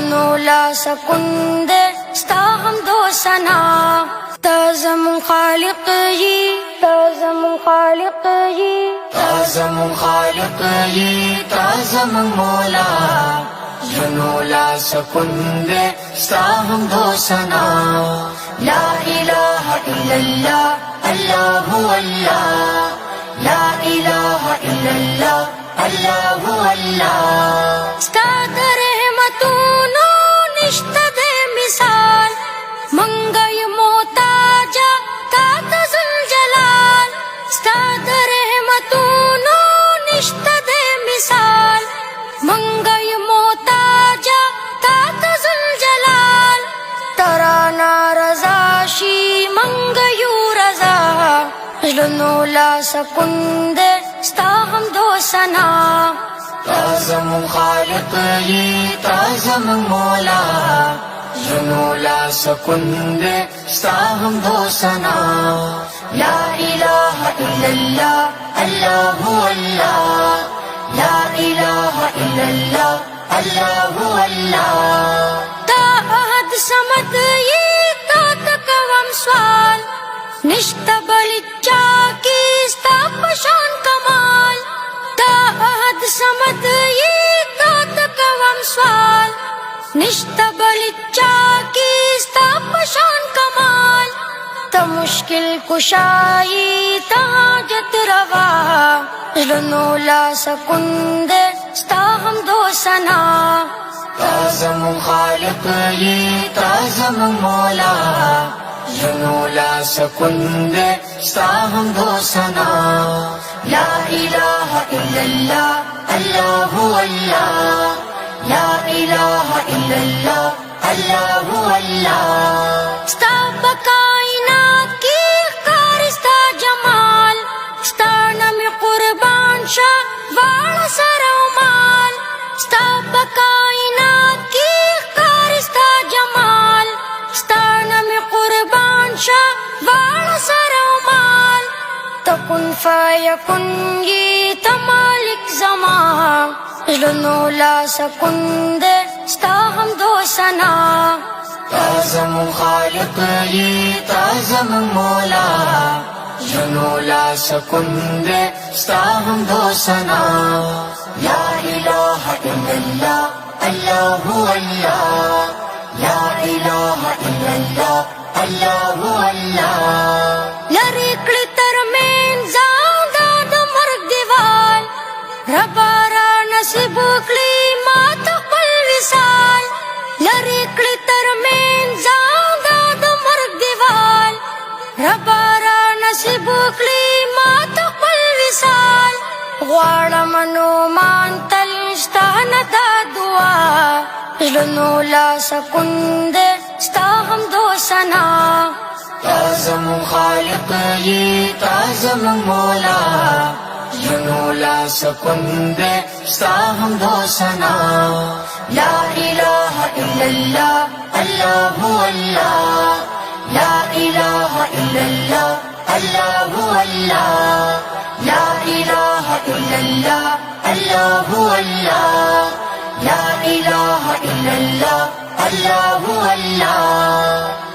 نولا سكندر استاهم دو سنا تازم خالقي تازم خالقي تازم خالقي تازم مولا جنولا سكندر استاهم دو سنا لا إله إلا الله الله هو الله لا إله إلا الله الله هو الله استاد رحمتونو نشته د مثال منګي محتاجا تا ذل جلال استاد رحمتونو نشته د مثال منګي محتاجا تا ذل جلال ترانا رضا شي منګيو رضا نولا سكندر استاهم دو سنا تازم خالقي تازم مولا جنولا سكندر استاهم دو سنا لا إله إلا الله الله هو الله لا إله إلا الله الله هو الله تا أحد سمد تا تکوم سوال نشتا بلچا کی ستا پشان کمال تا أحد سمد تا تکوم سوال نشتا بلچا کی ستا پشان کمال تا مشکل کشائی تا حاجت روا نولا سكندر استاهم دو سنا تازم خالقي تازم مولا جنولا سكندر استاهم دو سنا لا إله إلا الله الله هو الله لا إله إلا الله الله هو الله ستا بکائنات کی ښکار ستا جمال ستا نمی قربان شا واړه سر او مال ستا بکائنات کی ښکار ستا جمال ستا نمی قربان شا واړه سر او مال تکن فیکن یی ته مالک زمان نولا سكندر استاهم دو سنا تازم خالقي تازم مولا جنولا سكندر استاهم دو سنا لا إله إلا الله الله هو الله لا إله إلا الله الله هو الله لری کړی ترمن ځان د مرګ دیوال ربا را نصیب کړی ما ته خپل وصال لری کړی ترمن ځان د مرګ دیوال ربا را نصیب کړی ما ته خپل وصال غواړم نو مان تل ستانه دا دعا نولا سكندر استاهم دو سنا تازم خالقي تازم مولا جنولا سكندر استاهم دو سنا لا إله إلا الله الله هو الله لا إله إلا الله الله هو الله لا إله إلا الله الله هو الله لا إله إلا الله الله هو الله